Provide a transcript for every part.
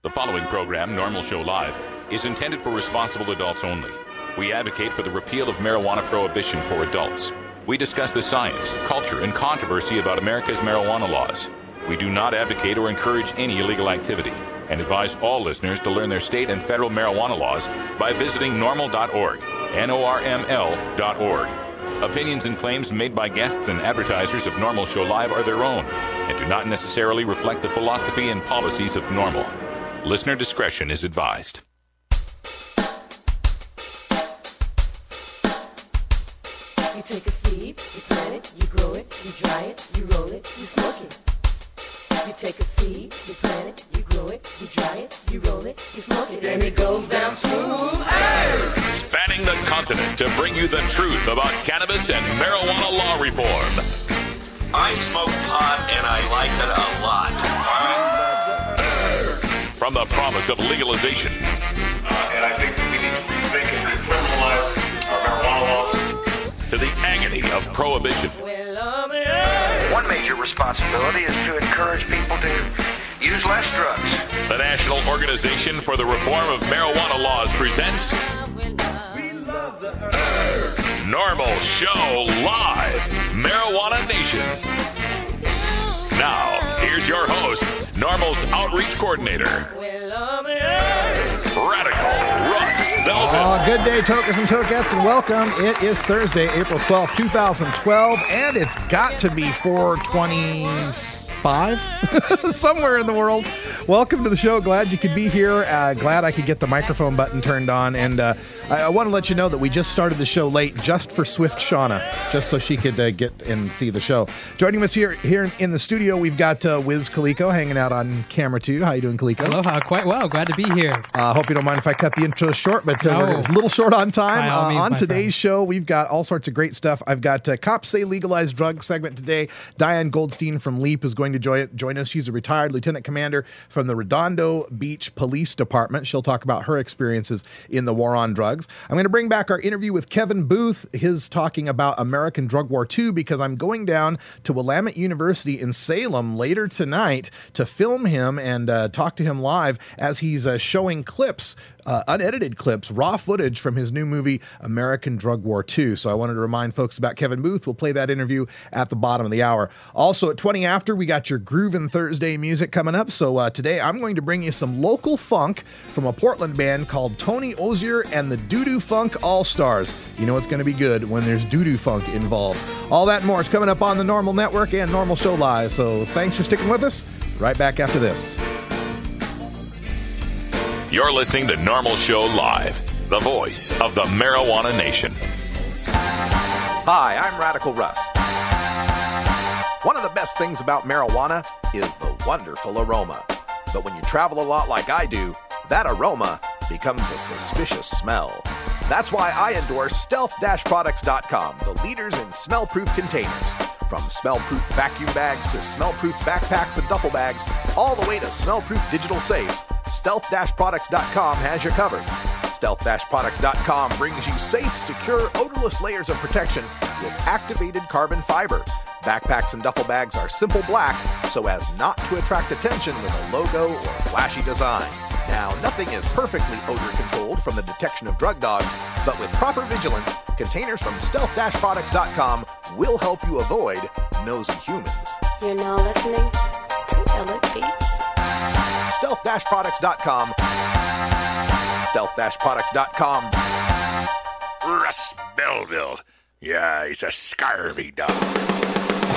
The following program, NORML Show Live, is intended for responsible adults only. We advocate for the repeal of marijuana prohibition for adults. We discuss the science, culture, and controversy about America's marijuana laws. We do not advocate or encourage any illegal activity and advise all listeners to learn their state and federal marijuana laws by visiting norml.org, NORML.org. Opinions and claims made by guests and advertisers of NORML Show Live are their own and do not necessarily reflect the philosophy and policies of NORML. Listener discretion is advised. You take a seed, you plant it, you grow it, you dry it, you roll it, you smoke it. You take a seed, you plant it, you grow it, you dry it, you roll it, you smoke it, and it goes down smooth. Hey! Spanning the continent to bring you the truth about cannabis and marijuana law reform. I smoke pot and I like it a lot. From the promise of legalization. And I think we need to rethink and decriminalize our marijuana laws. To the agony of prohibition. One major responsibility is to encourage people to use less drugs. The National Organization for the Reform of Marijuana Laws presents NORML Show Live, Marijuana Nation. Now, here's your host, NORML's Outreach Coordinator, Radical Russ Belville. Good day, tokers and tokettes, and welcome. It is Thursday, April 12th, 2012, and it's got to be 4:25 somewhere in the world. Welcome to the show. Glad you could be here. Glad I could get the microphone button turned on, and I want to let you know that we just started the show late just for Swift Shauna, just so she could get and see the show. Joining us here in the studio, we've got Wiz Kaliko hanging out on camera too. How you doing, Kaliko? Aloha, quite well. Glad to be here. Hope you don't mind if I cut the intro short, but we're a little short on time. By all means, on today's friend. show, we've got all sorts of great stuff. I've got Cops Say Legalized Drugs segment today. Diane Goldstein from LEAP is going to join us. She's a retired lieutenant commander from the Redondo Beach Police Department. She'll talk about her experiences in the war on drugs. I'm going to bring back our interview with Kevin Booth, his talking about American Drug War II, because I'm going down to Willamette University in Salem later tonight to film him and talk to him live as he's showing clips, unedited clips, raw footage from his new movie, American Drug War II. So I wanted to remind folks about Kevin Booth. We'll play that interview at the bottom of the hour. Also at 20 after, we got your Groovin' Thursday music coming up. So today I'm going to bring you some local funk from a Portland band called Tony Ozier and the Doo-Doo Funk All-Stars. You know it's going to be good when there's doo-doo funk involved. All that and more is coming up on the NORML Network and NORML Show Live. So thanks for sticking with us. Right back after this. You're listening to NORML Show Live, the voice of the marijuana nation. Hi, I'm Radical Russ. One of the best things about marijuana is the wonderful aroma. But when you travel a lot like I do, that aroma becomes a suspicious smell. That's why I endorse stealth-products.com, the leaders in smell-proof containers. From smell-proof vacuum bags to smell-proof backpacks and duffel bags, all the way to smell-proof digital safes, stealth-products.com has you covered. Stealth-products.com brings you safe, secure, odorless layers of protection with activated carbon fiber. Backpacks and duffel bags are simple black so as not to attract attention with a logo or flashy design. Now, nothing is perfectly odor controlled from the detection of drug dogs, but with proper vigilance, containers from stealth-products.com will help you avoid nosy humans. You're now listening to Elliot Beats. Stealth-products.com. Stealth-products.com. Russ Belville. Yeah, he's a scurvy dog.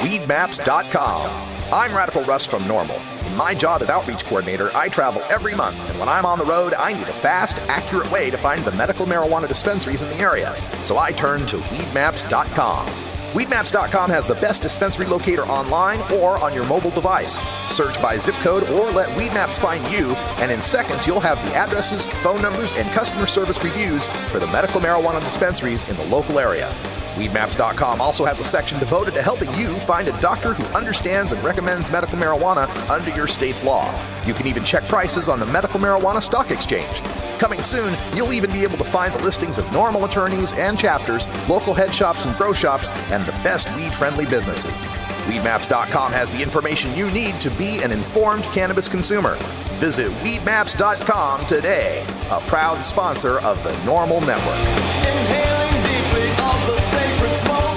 Weedmaps.com. I'm Radical Russ from NORML. In my job as outreach coordinator, I travel every month, and when I'm on the road, I need a fast, accurate way to find the medical marijuana dispensaries in the area. So I turn to Weedmaps.com. Weedmaps.com has the best dispensary locator online or on your mobile device. Search by zip code or let Weedmaps find you, and in seconds you'll have the addresses, phone numbers, and customer service reviews for the medical marijuana dispensaries in the local area. Weedmaps.com also has a section devoted to helping you find a doctor who understands and recommends medical marijuana under your state's law. You can even check prices on the Medical Marijuana Stock Exchange. Coming soon, you'll even be able to find the listings of NORML attorneys and chapters, local head shops and grow shops, and the best weed-friendly businesses. Weedmaps.com has the information you need to be an informed cannabis consumer. Visit weedmaps.com today, a proud sponsor of the NORML Network. Inhaling deeply of the sacred smoke.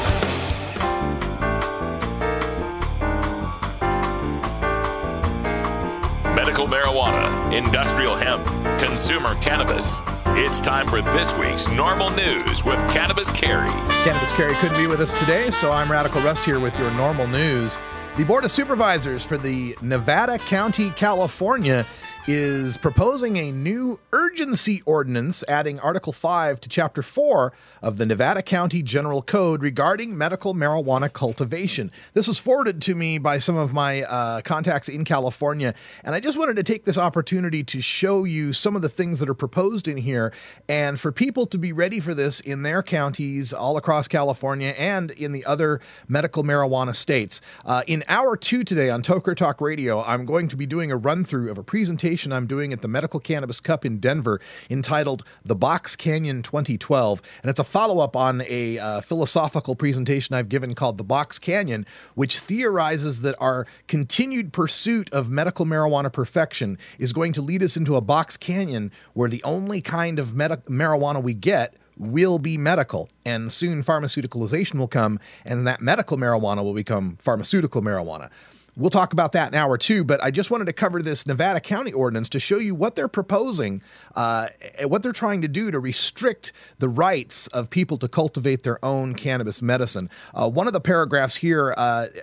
Medical marijuana, industrial hemp, consumer cannabis. It's time for this week's NORML News with Cannabis Carey. Cannabis Carey couldn't be with us today, so I'm Radical Russ here with your NORML News. The Board of Supervisors for the Nevada County, California, is proposing a new urgency ordinance adding Article 5 to Chapter 4 of the Nevada County General Code regarding medical marijuana cultivation. This was forwarded to me by some of my contacts in California, and I just wanted to take this opportunity to show you some of the things that are proposed in here and for people to be ready for this in their counties all across California and in the other medical marijuana states. In Hour 2 today on Toker Talk Radio, I'm going to be doing a run-through of a presentation I'm doing at the Medical Cannabis Cup in Denver entitled The Box Canyon 2012, and it's a follow-up on a philosophical presentation I've given called The Box Canyon, which theorizes that our continued pursuit of medical marijuana perfection is going to lead us into a box canyon where the only kind of marijuana we get will be medical, and soon pharmaceuticalization will come, and that medical marijuana will become pharmaceutical marijuana. We'll talk about that in Hour 2, but I just wanted to cover this Nevada County ordinance to show you what they're proposing, what they're trying to do to restrict the rights of people to cultivate their own cannabis medicine. One of the paragraphs here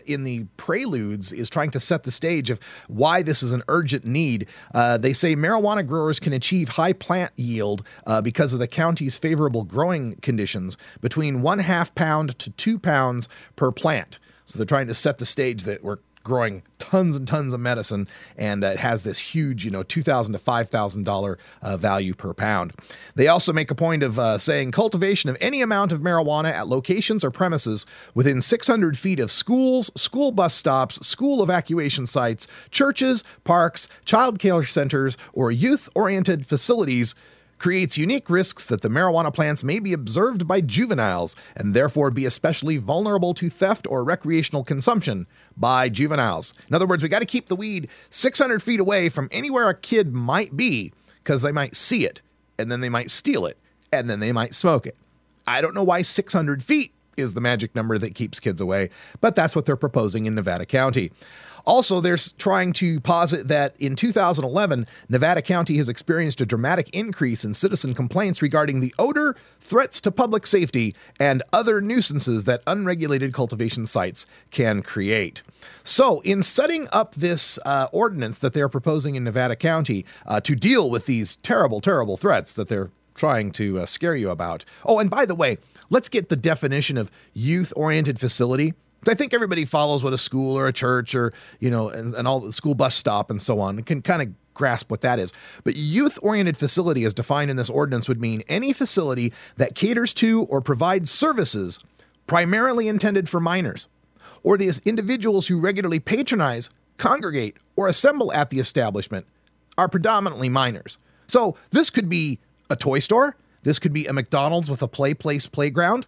in the preludes is trying to set the stage of why this is an urgent need. They say marijuana growers can achieve high plant yield because of the county's favorable growing conditions, between 1/2 pound to 2 pounds per plant. So they're trying to set the stage that we're growing tons and tons of medicine, and it has this huge, $2,000 to $5,000 value per pound. They also make a point of saying cultivation of any amount of marijuana at locations or premises within 600 feet of schools, school bus stops, school evacuation sites, churches, parks, child care centers, or youth-oriented facilities creates unique risks that the marijuana plants may be observed by juveniles and therefore be especially vulnerable to theft or recreational consumption by juveniles. In other words, we got to keep the weed 600 feet away from anywhere a kid might be because they might see it, and then they might steal it, and then they might smoke it. I don't know why 600 feet is the magic number that keeps kids away, but that's what they're proposing in Nevada County. Also, they're trying to posit that in 2011, Nevada County has experienced a dramatic increase in citizen complaints regarding the odor, threats to public safety, and other nuisances that unregulated cultivation sites can create. So, in setting up this ordinance that they're proposing in Nevada County to deal with these terrible, terrible threats that they're trying to scare you about. Oh, and by the way, let's get the definition of youth-oriented facility. I think everybody follows what a school or a church or, and all the school bus stop and so on can kind of grasp what that is. But youth-oriented facility as defined in this ordinance would mean any facility that caters to or provides services primarily intended for minors, or the individuals who regularly patronize, congregate, or assemble at the establishment are predominantly minors. So this could be a toy store. This could be a McDonald's with a playground.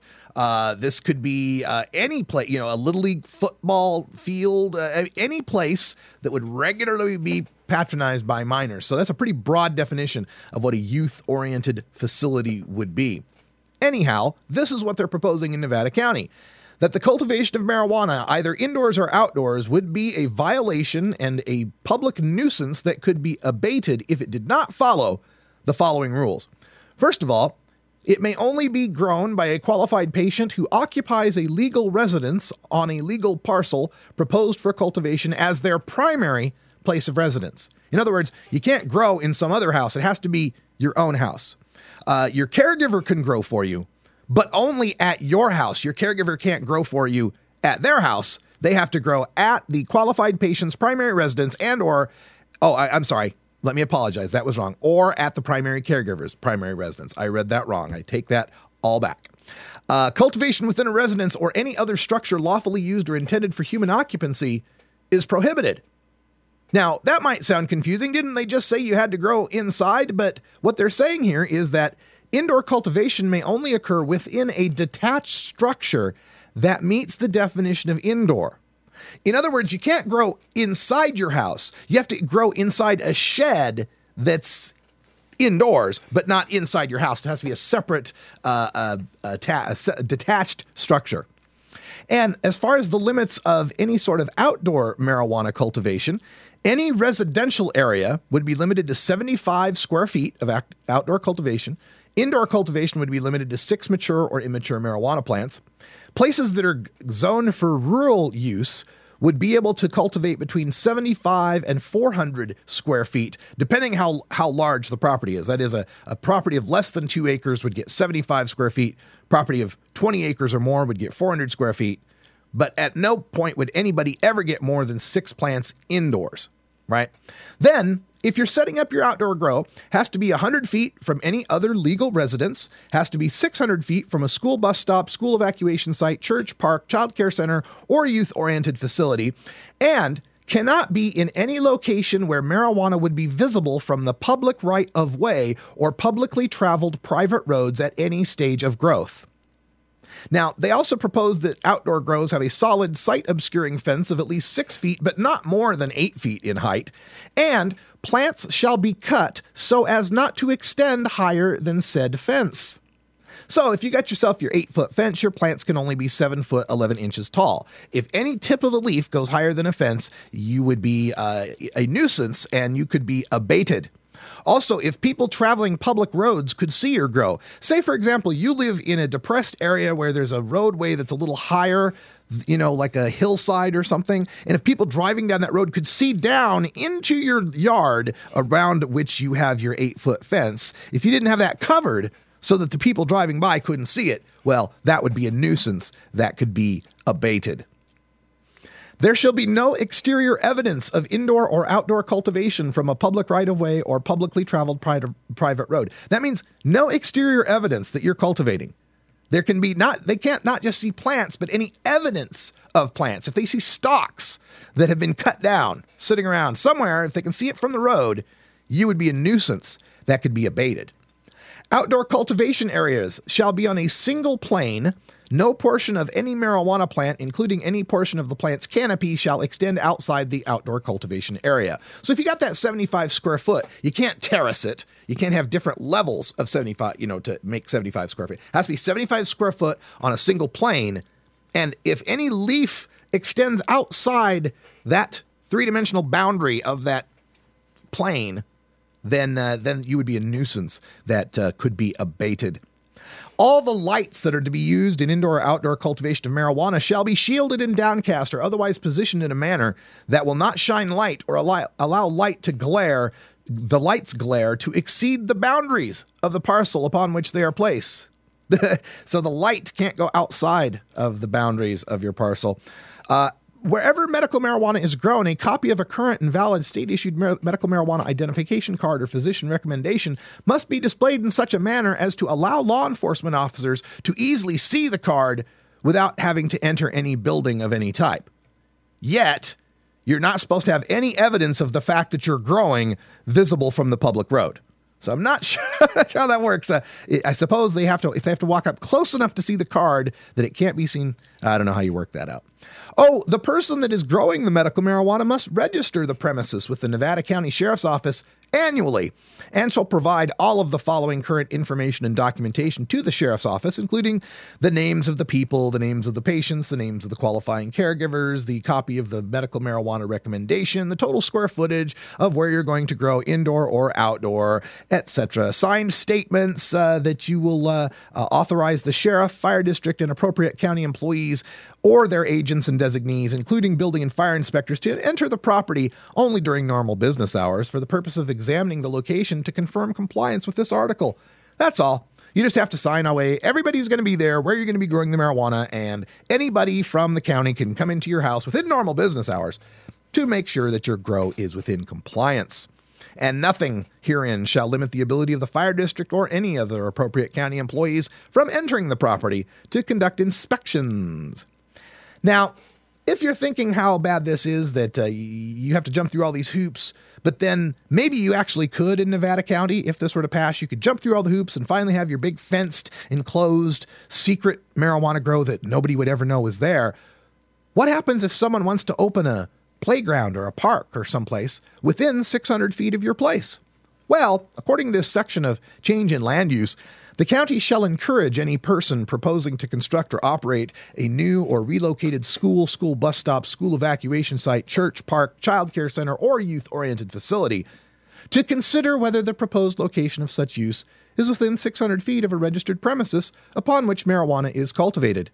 This could be any place, a Little League football field, any place that would regularly be patronized by minors. So that's a pretty broad definition of what a youth-oriented facility would be. Anyhow, this is what they're proposing in Nevada County. That the cultivation of marijuana, either indoors or outdoors, would be a violation and a public nuisance that could be abated if it did not follow the following rules. First of all, it may only be grown by a qualified patient who occupies a legal residence on a legal parcel proposed for cultivation as their primary place of residence. In other words, you can't grow in some other house. It has to be your own house. Your caregiver can grow for you, but only at your house. Your caregiver can't grow for you at their house. They have to grow at the qualified patient's primary residence I'm sorry. Let me apologize. That was wrong. Or at the primary caregiver's primary residence. I read that wrong. I take that all back. Cultivation within a residence or any other structure lawfully used or intended for human occupancy is prohibited. Now, that might sound confusing. Didn't they just say you had to grow inside? But what they're saying here is that indoor cultivation may only occur within a detached structure that meets the definition of indoor. In other words, you can't grow inside your house. You have to grow inside a shed that's indoors, but not inside your house. It has to be a separate, detached structure. And as far as the limits of any sort of outdoor marijuana cultivation, any residential area would be limited to 75 square feet of outdoor cultivation. Indoor cultivation would be limited to 6 mature or immature marijuana plants. Places that are zoned for rural use would be able to cultivate between 75 and 400 square feet, depending how large the property is. That is, a property of less than 2 acres would get 75 square feet. Property of 20 acres or more would get 400 square feet. But at no point would anybody ever get more than 6 plants indoors, right? Then, if you're setting up your outdoor grow, has to be 100 feet from any other legal residence, has to be 600 feet from a school bus stop, school evacuation site, church, park, child care center, or youth-oriented facility, and cannot be in any location where marijuana would be visible from the public right-of-way or publicly traveled private roads at any stage of growth. Now, they also propose that outdoor grows have a solid sight-obscuring fence of at least 6 feet, but not more than 8 feet in height, and plants shall be cut so as not to extend higher than said fence. So if you got yourself your 8-foot fence, your plants can only be 7 foot 11 inches tall. If any tip of the leaf goes higher than a fence, you would be a nuisance and you could be abated. Also, if people traveling public roads could see your grow, say, for example, you live in a depressed area where there's a roadway that's a little higher, like a hillside or something, and if people driving down that road could see down into your yard around which you have your 8-foot fence, if you didn't have that covered so that the people driving by couldn't see it, well, that would be a nuisance that could be abated. There shall be no exterior evidence of indoor or outdoor cultivation from a public right-of-way or publicly traveled private road. That means no exterior evidence that you're cultivating. They can't not just see plants, but any evidence of plants. If they see stalks that have been cut down, sitting around somewhere, if they can see it from the road, you would be a nuisance that could be abated. Outdoor cultivation areas shall be on a single plane. No portion of any marijuana plant, including any portion of the plant's canopy, shall extend outside the outdoor cultivation area. So if you got that 75 square foot, you can't terrace it. You can't have different levels of 75, to make 75 square feet. It has to be 75 square foot on a single plane. And if any leaf extends outside that 3-dimensional boundary of that plane, then you would be a nuisance that could be abated. All the lights that are to be used in indoor or outdoor cultivation of marijuana shall be shielded and downcast or otherwise positioned in a manner that will not shine light or allow light to glare, the light's glare to exceed the boundaries of the parcel upon which they are placed. So the light can't go outside of the boundaries of your parcel. Wherever medical marijuana is grown, a copy of a current and valid state-issued medical marijuana identification card or physician recommendation must be displayed in such a manner as to allow law enforcement officers to easily see the card without having to enter any building of any type. Yet, you're not supposed to have any evidence of the fact that you're growing visible from the public road. So I'm not sure how that works. I suppose if they have to walk up close enough to see the card that it can't be seen. I don't know how you work that out. Oh, the person that is growing the medical marijuana must register the premises with the Nevada County Sheriff's Office annually and shall provide all of the following current information and documentation to the Sheriff's Office, including the names of the people, the names of the patients, the names of the qualifying caregivers, the copy of the medical marijuana recommendation, the total square footage of where you're going to grow indoor or outdoor, etc. Signed statements that you will authorize the sheriff, fire district, and appropriate county employees or their agents and designees, including building and fire inspectors, to enter the property only during normal business hours for the purpose of examining the location to confirm compliance with this article. That's all. You just have to sign away everybody who's going to be there, where you're going to be growing the marijuana, and anybody from the county can come into your house within normal business hours to make sure that your grow is within compliance. And nothing herein shall limit the ability of the fire district or any other appropriate county employees from entering the property to conduct inspections. Now, if you're thinking how bad this is, that you have to jump through all these hoops, but then maybe you actually could in Nevada County, if this were to pass, you could jump through all the hoops and finally have your big fenced, enclosed, secret marijuana grow that nobody would ever know is there. What happens if someone wants to open a playground or a park or someplace within 600 feet of your place? Well, according to this section of change in land use, the county shall encourage any person proposing to construct or operate a new or relocated school, school bus stop, school evacuation site, church, park, child care center, or youth-oriented facility to consider whether the proposed location of such use is within 600 feet of a registered premises upon which marijuana is cultivated.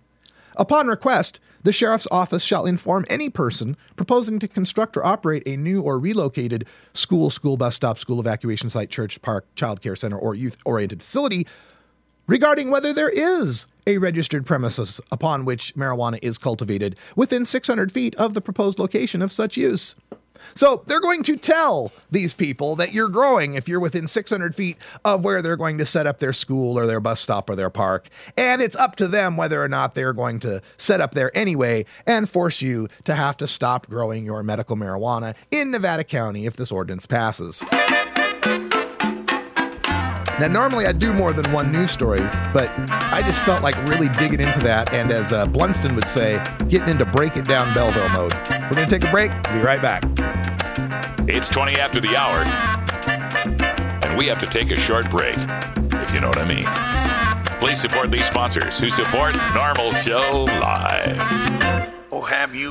Upon request, the sheriff's office shall inform any person proposing to construct or operate a new or relocated school, school bus stop, school evacuation site, church, park, child care center, or youth-oriented facility regarding whether there is a registered premises upon which marijuana is cultivated within 600 feet of the proposed location of such use. So they're going to tell these people that you're growing if you're within 600 feet of where they're going to set up their school or their bus stop or their park. And it's up to them whether or not they're going to set up there anyway and force you to have to stop growing your medical marijuana in Nevada County if this ordinance passes. Now, normally I do more than one news story, but I just felt like really digging into that, and as Blunston would say, getting into break it down Belleville mode. We're going to take a break. Be right back. It's 20 after the hour, and we have to take a short break, if you know what I mean. Please support these sponsors who support NORML Show Live.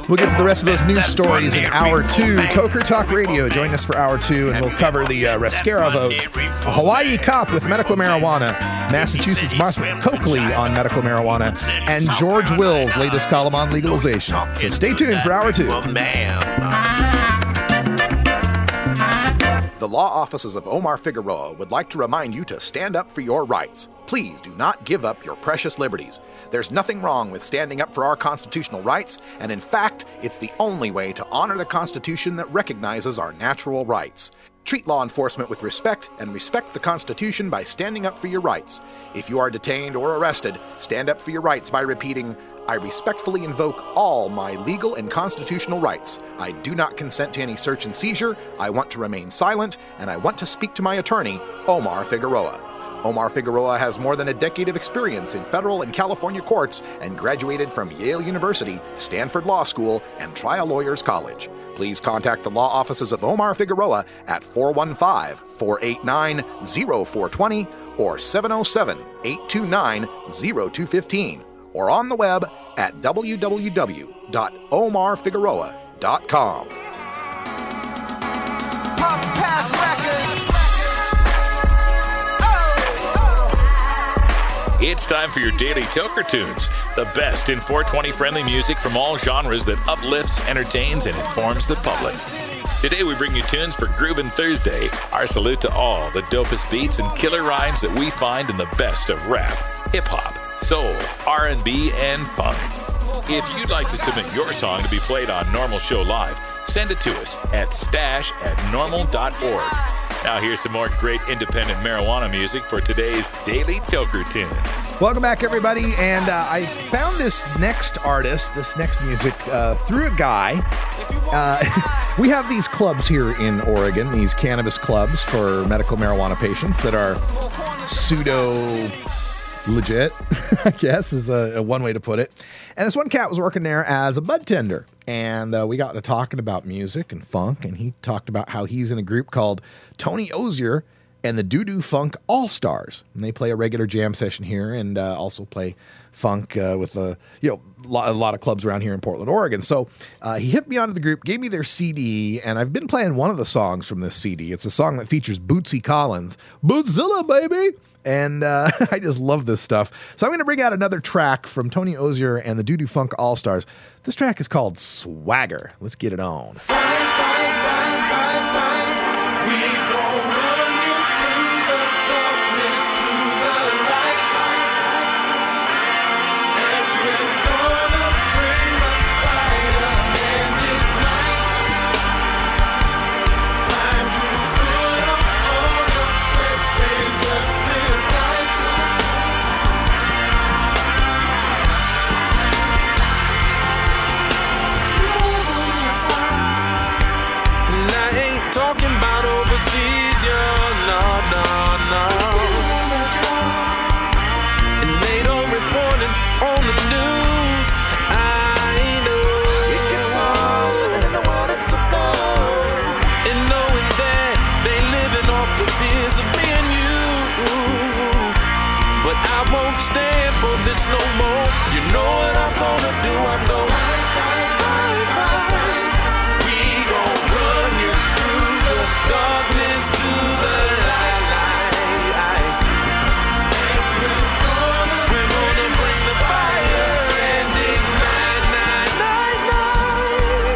We'll get to the rest of those news stories in Hour 2. Toker Talk Radio, join us for Hour 2, and we'll cover the Rescara vote, a Hawaii cop with medical marijuana, Massachusetts Martha Coakley on medical marijuana, and George Will's latest column on legalization. So stay tuned for Hour 2. The law offices of Omar Figueroa would like to remind you to stand up for your rights. Please do not give up your precious liberties. There's nothing wrong with standing up for our constitutional rights, and in fact, it's the only way to honor the Constitution that recognizes our natural rights. Treat law enforcement with respect and respect the Constitution by standing up for your rights. If you are detained or arrested, stand up for your rights by repeating, "I respectfully invoke all my legal and constitutional rights. I do not consent to any search and seizure. I want to remain silent, and I want to speak to my attorney, Omar Figueroa." Omar Figueroa has more than a decade of experience in federal and California courts and graduated from Yale University, Stanford Law School, and Trial Lawyers College. Please contact the law offices of Omar Figueroa at 415-489-0420 or 707-829-0215. or on the web at www.omarfigueroa.com. It's time for your daily Toker Tunes, the best in 420 friendly music from all genres that uplifts, entertains, and informs the public. Today we bring you tunes for Groovin' Thursday. Our salute to all the dopest beats and killer rhymes that we find in the best of rap, hip-hop, soul, R&B, and funk. If you'd like to submit your song to be played on NORML Show Live, send it to us at stash@normal.org. Now here's some more great independent marijuana music for today's Daily Toker Tunes. Welcome back, everybody, and I found this next artist, this next music, through a guy. We have these clubs here in Oregon, these cannabis clubs for medical marijuana patients that are pseudo-legit, I guess, is a one way to put it. And this one cat was working there as a bud tender, and we got to talking about music and funk, and he talked about how he's in a group called Tony Ozier and the Doo Doo Funk All-Stars. And they play a regular jam session here and also play funk with a lot of clubs around here in Portland, Oregon. So he hit me onto the group, gave me their CD, and I've been playing one of the songs from this CD. It's a song that features Bootsy Collins. Bootzilla, baby! And I just love this stuff. So I'm going to bring out another track from Tony Ozier and the Doo Doo Funk All-Stars. This track is called Swagger. Let's get it on. memories of me and you. But I won't stand for this no more. You know what I'm gonna do? I'm gonna fight. We gon' run you through the darkness to the light. We're gonna bring the fire and ignite, night.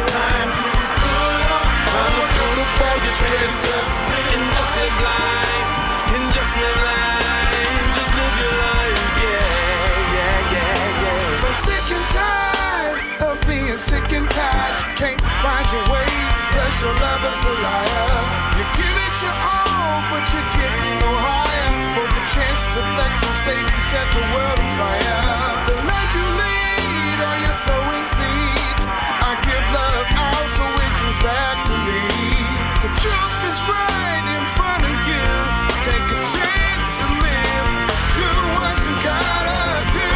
Time to put up all your stress and just live life, and just live life, just live your life, yeah. So sick and tired of being sick and tired. You can't find your way, plus your lover's a liar. You give it your all, but you get no higher. For the chance to flex on stage and set the world on fire. The life you lead, are you sowing seeds? I give love out so it comes back to me. The truth is right in front of you. Take a chance to live. Do what you gotta do.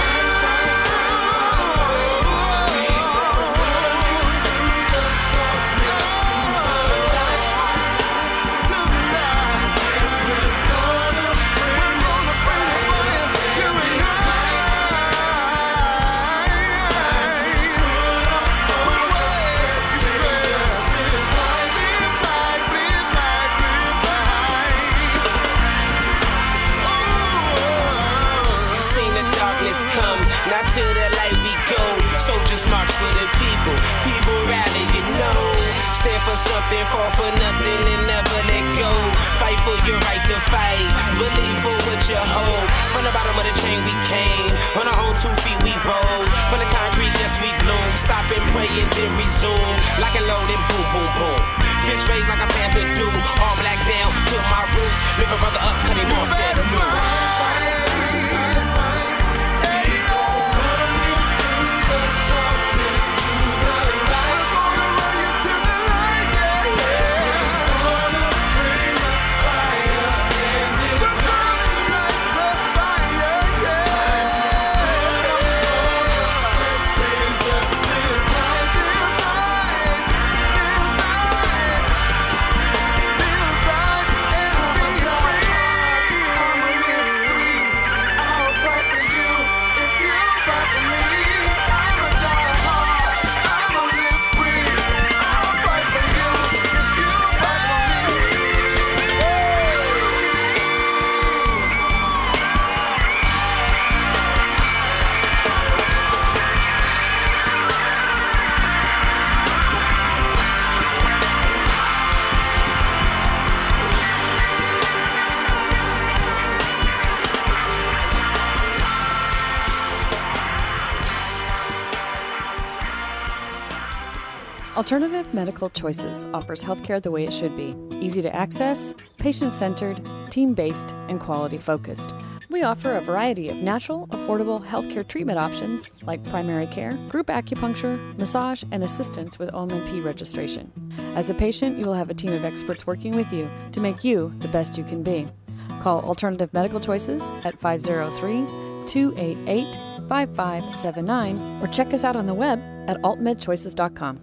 To the light we go, soldiers march for the people, people rally, you know. Stand for something, fall for nothing, and never let go. Fight for your right to fight, believe for what you hold. From the bottom of the chain we came, on our own 2 feet we rose. From the concrete, yes we bloom, stop and pray and then resume. Like a load and boom, boom, boom. Fist raised like a panther do, all black down to my roots. Lift a brother up, cut him off that move. Alternative Medical Choices offers healthcare the way it should be. Easy to access, patient-centered, team-based, and quality-focused. We offer a variety of natural, affordable healthcare treatment options like primary care, group acupuncture, massage, and assistance with OMP registration. As a patient, you will have a team of experts working with you to make you the best you can be. Call Alternative Medical Choices at 503-288-5579 or check us out on the web at altmedchoices.com.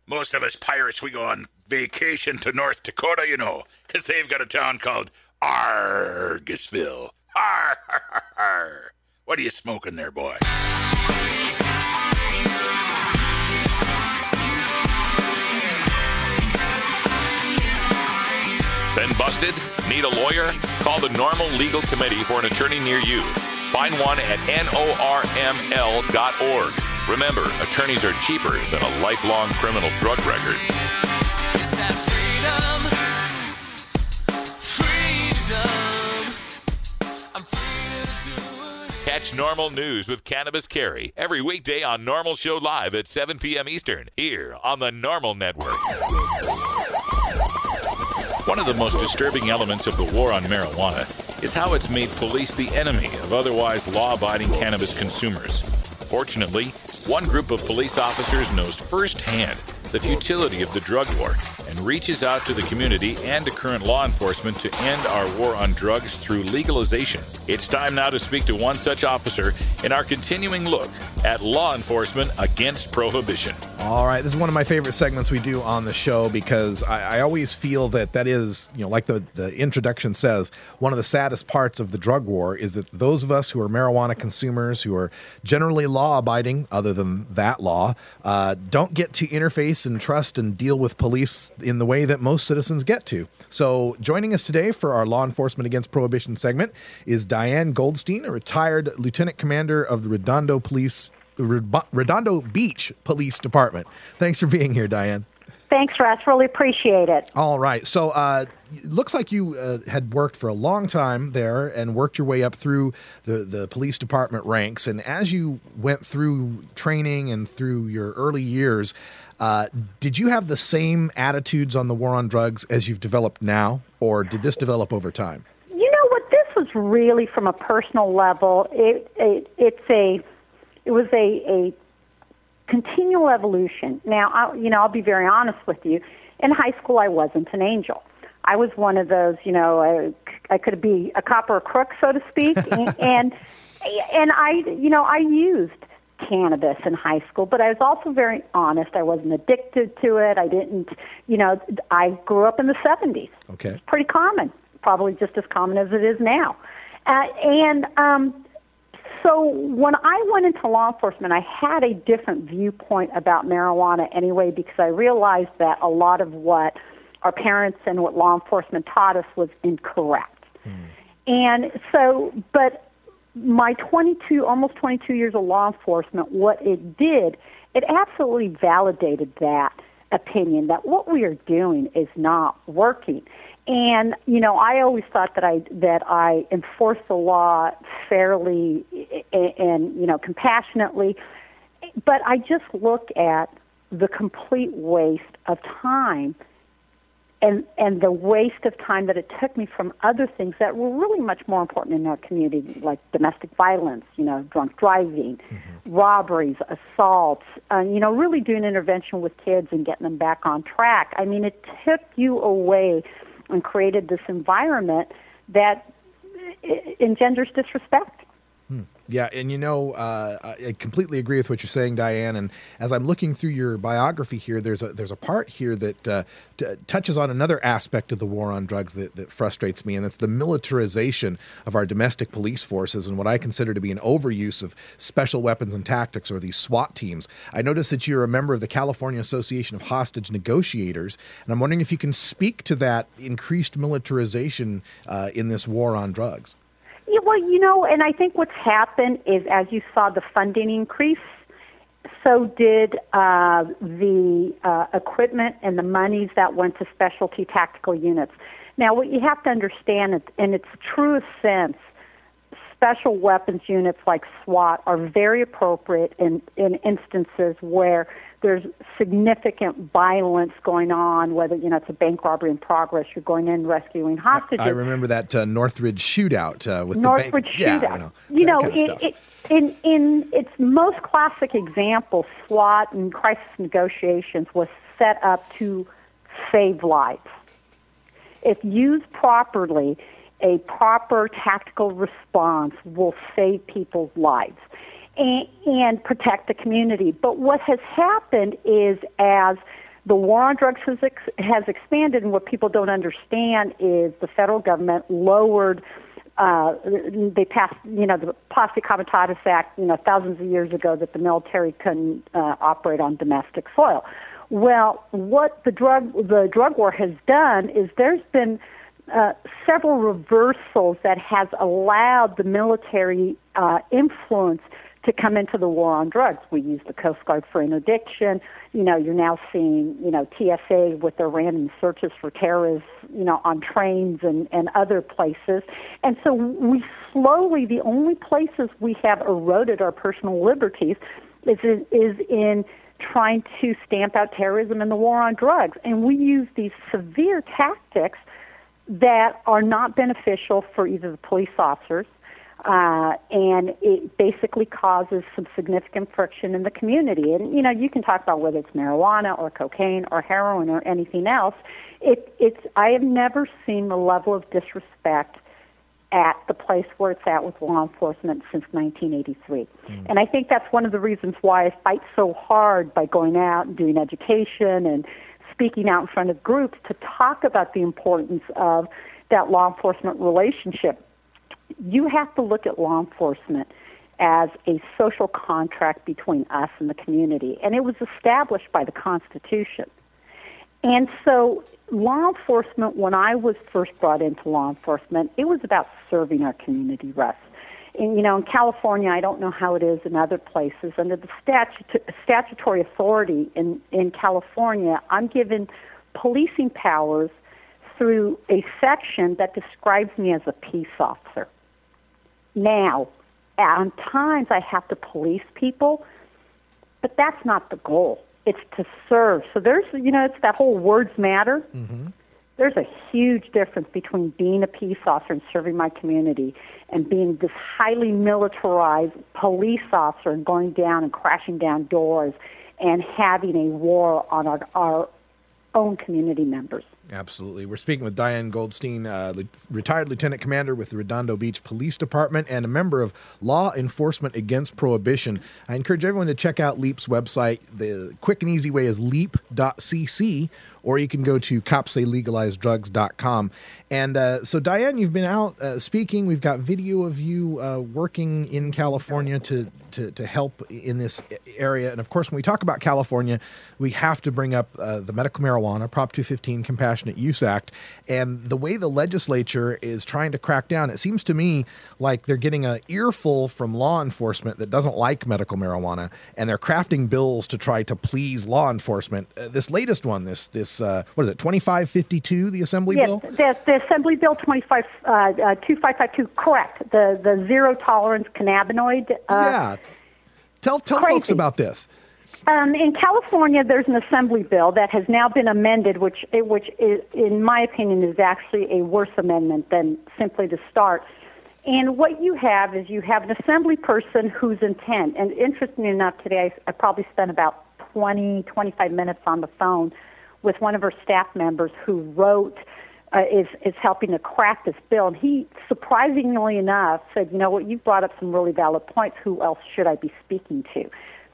Most of us pirates, we go on vacation to North Dakota, you know, because they've got a town called Argusville. Har, har, har, har. What are you smoking there, boy? Been busted? Need a lawyer? Call the NORML Legal Committee for an attorney near you. Find one at norml.org. Remember, attorneys are cheaper than a lifelong criminal drug record. It's that freedom. I'm free to do it. Catch NORML News with Cannabis Carry every weekday on NORML Show Live at 7 p.m. Eastern, here on the NORML Network. One of the most disturbing elements of the war on marijuana is how it's made police the enemy of otherwise law-abiding cannabis consumers. Fortunately, one group of police officers knows firsthand the futility of the drug war and reaches out to the community and to current law enforcement to end our war on drugs through legalization. It's time now to speak to one such officer in our continuing look at law enforcement against prohibition. All right, this is one of my favorite segments we do on the show because I always feel that is, like the introduction says, one of the saddest parts of the drug war is that those of us who are marijuana consumers, who are generally law-abiding, other than that law, don't get to interface and trust and deal with police in the way that most citizens get to. So joining us today for our Law Enforcement Against Prohibition segment is Diane Goldstein, a retired lieutenant commander of the Redondo Beach Police Department. Thanks for being here, Diane. Thanks, Russ. Really appreciate it. All right. So it looks like you had worked for a long time there and worked your way up through the police department ranks. And as you went through training and through your early years, did you have the same attitudes on the war on drugs as you've developed now, or did this develop over time? You know what? This was really from a personal level. It was a continual evolution. Now, I'll be very honest with you. In high school, I wasn't an angel. I was one of those, I could be a cop or a crook, so to speak, and I used cannabis in high school, but I was also very honest. I wasn't addicted to it. I didn't, I grew up in the 70s. Okay. It's pretty common, probably just as common as it is now. So when I went into law enforcement, I had a different viewpoint about marijuana anyway, because I realized that a lot of what our parents and what law enforcement taught us was incorrect. And so, but my almost 22 years of law enforcement, what it did, it absolutely validated that opinion that what we are doing is not working. And, I always thought that I enforced the law fairly and compassionately, but I just look at the complete waste of time and the waste of time that it took me from other things that were really much more important in our community, like domestic violence, drunk driving, robberies, assaults, really doing intervention with kids and getting them back on track. I mean, it took you away and created this environment that engenders disrespect. Yeah, and I completely agree with what you're saying, Diane. And as I'm looking through your biography here, there's a part here that touches on another aspect of the war on drugs that frustrates me, and it's the militarization of our domestic police forces and what I consider to be an overuse of special weapons and tactics, or these SWAT teams. I noticed that you're a member of the California Association of Hostage Negotiators, and I'm wondering if you can speak to that increased militarization in this war on drugs. Yeah, well, and I think what's happened is, as you saw the funding increase, so did the equipment and the monies that went to specialty tactical units. Now, what you have to understand, in its truest sense, special weapons units like SWAT are very appropriate in instances where there's significant violence going on, whether, it's a bank robbery in progress, you're going in rescuing hostages. I remember that Northridge shootout with Northridge the bank. shootout. Yeah, in its most classic example, SWAT and crisis negotiations was set up to save lives. If used properly, a proper tactical response will save people's lives and protect the community. But what has happened is, as the war on drugs has expanded, and what people don't understand is the federal government lowered, they passed, the Plastic Comitatus Act, thousands of years ago, that the military couldn't operate on domestic soil. Well, what the drug war has done is there's been several reversals that has allowed the military influence to come into the war on drugs. We use the Coast Guard for interdiction. You're now seeing, TSA with their random searches for terrorists, on trains and other places. And so we slowly, the only places we have eroded our personal liberties is in trying to stamp out terrorism and the war on drugs. And we use these severe tactics that are not beneficial for either the police officers, And it basically causes some significant friction in the community. And, you know, you can talk about whether it's marijuana or cocaine or heroin or anything else. I have never seen the level of disrespect at the place where it's at with law enforcement since 1983. And I think that's one of the reasons why I fight so hard by going out and doing education and speaking out in front of groups to talk about the importance of that law enforcement relationship. You have to look at law enforcement as a social contract between us and the community, and it was established by the Constitution. And so law enforcement, when I was first brought into law enforcement, it was about serving our community, Russ. And, you know, in California, I don't know how it is in other places. Under the statutory authority in California, I'm given policing powers through a section that describes me as a peace officer. Now, at times I have to police people, but that's not the goal. It's to serve. So there's, you know, it's that whole words matter. Mm-hmm. There's a huge difference between being a peace officer and serving my community and being this highly militarized police officer and going down and crashing down doors and having a war on our own community members. Absolutely. We're speaking with Diane Goldstein, retired lieutenant commander with the Redondo Beach Police Department and a member of Law Enforcement Against Prohibition. I encourage everyone to check out LEAP's website. The quick and easy way is leap.cc, or you can go to copsaylegalizedrugs.com. And so, Diane, you've been out speaking. We've got video of you working in California to help in this area. And, of course, when we talk about California, we have to bring up the medical marijuana, Prop 215 Compassionate Use Act. And the way the legislature is trying to crack down, it seems to me like they're getting an earful from law enforcement that doesn't like medical marijuana, and they're crafting bills to try to please law enforcement. This latest one, this what is it, 2552, the Assembly bill? Yes, the Assembly Bill 2552, correct. The zero tolerance cannabinoid. Yeah. Tell folks about this. In California, there's an Assembly bill that has now been amended, which is, in my opinion, is actually a worse amendment than simply to start. And what you have is you have an Assembly person whose intent, and interestingly enough, today I probably spent about 25 minutes on the phone with one of our staff members who wrote, is helping to craft this bill. And he, surprisingly enough, said, you know what, you've brought up some really valid points. Who else should I be speaking to?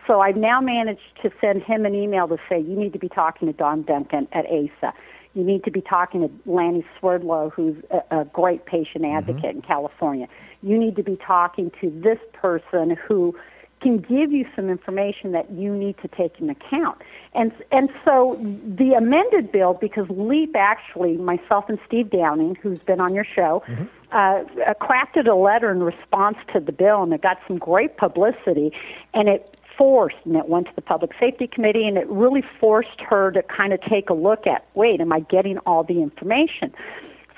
So I've now managed to send him an email to say, you need to be talking to Don Duncan at ASA. You need to be talking to Lanny Swerdlow, who's a great patient advocate in California. You need to be talking to this person who can give you some information that you need to take into account. And so the amended bill, because LEAP actually, myself and Steve Downing, who's been on your show, crafted a letter in response to the bill, and it got some great publicity, and it went to the Public Safety Committee, and it really forced her to kind of take a look at, wait, am I getting all the information?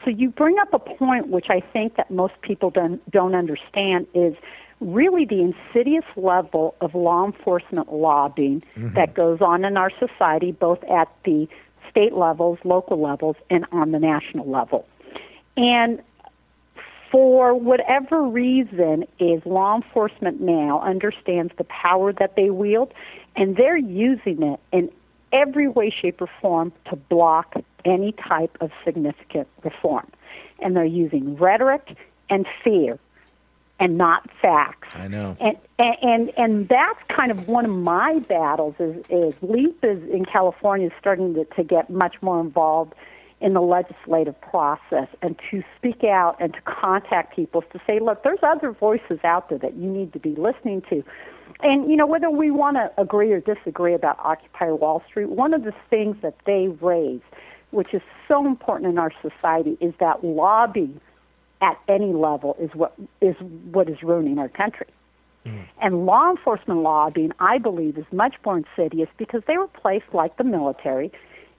So you bring up a point which I think that most people don't understand is really the insidious level of law enforcement lobbying that goes on in our society, both at the state levels, local levels, and on the national level. And for whatever reason, is law enforcement now understands the power that they wield, and they're using it in every way, shape, or form to block any type of significant reform. And they're using rhetoric and fear and not facts. I know. And that's kind of one of my battles is LEAP is in California is starting to get much more involved in the legislative process and to speak out and to contact people to say, look, there's other voices out there that you need to be listening to. And, you know, whether we want to agree or disagree about Occupy Wall Street, one of the things that they raise, which is so important in our society, is that lobbying at any level is what is ruining our country. And law enforcement lobbying, I believe, is much more insidious because they were placed like the military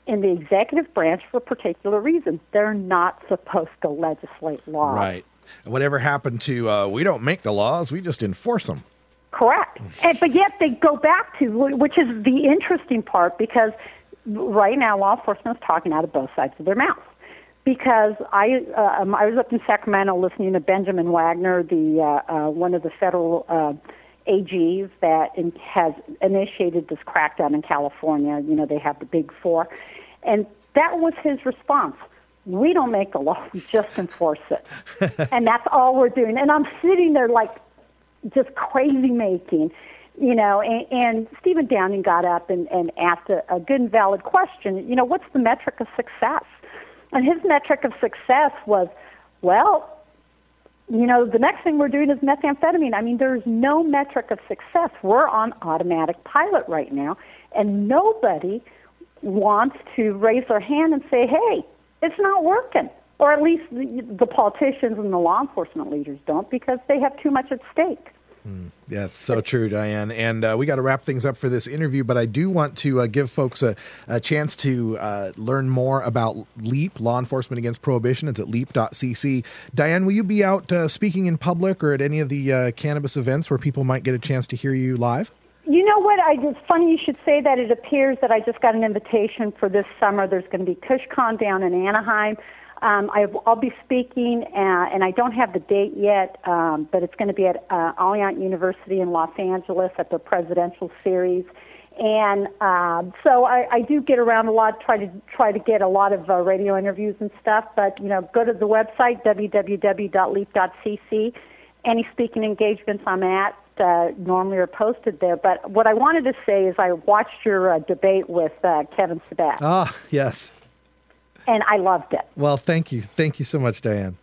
in the executive branch for a particular reason. They're not supposed to legislate laws. Right. Whatever happened to, we don't make the laws, we just enforce them. Correct. But yet they go back to, which is the interesting part, because right now law enforcement is talking out of both sides of their mouth. because I was up in Sacramento listening to Benjamin Wagner, the one of the federal AGs that has initiated this crackdown in California. You know, they have the Big Four, and that was his response. We don't make the law, we just enforce it. And that's all we're doing. And I'm sitting there like just crazy making, you know, and Stephen Downing got up and asked a good and valid question. You know, what's the metric of success? And his metric of success was, well, you know, the next thing we're doing is methamphetamine. I mean, there's no metric of success. We're on automatic pilot right now, and nobody wants to raise their hand and say, hey, it's not working. Or at least the politicians and the law enforcement leaders don't, because they have too much at stake. Yeah, it's so true, Diane. And we got to wrap things up for this interview, but I do want to give folks a chance to learn more about LEAP, Law Enforcement Against Prohibition. It's at leap.cc. Diane, will you be out speaking in public or at any of the cannabis events where people might get a chance to hear you live? You know what? It's funny you should say that. It appears that I just got an invitation for this summer. There's going to be KushCon down in Anaheim. I'll be speaking, and I don't have the date yet, but it's going to be at Alliant University in Los Angeles at the presidential series. And so I do get around a lot, try to get a lot of radio interviews and stuff. But, you know, go to the website, www.leap.cc. Any speaking engagements I'm at normally are posted there. But what I wanted to say is I watched your debate with Kevin Sabat. Ah, yes. And I loved it. Well, thank you. Thank you so much, Diane.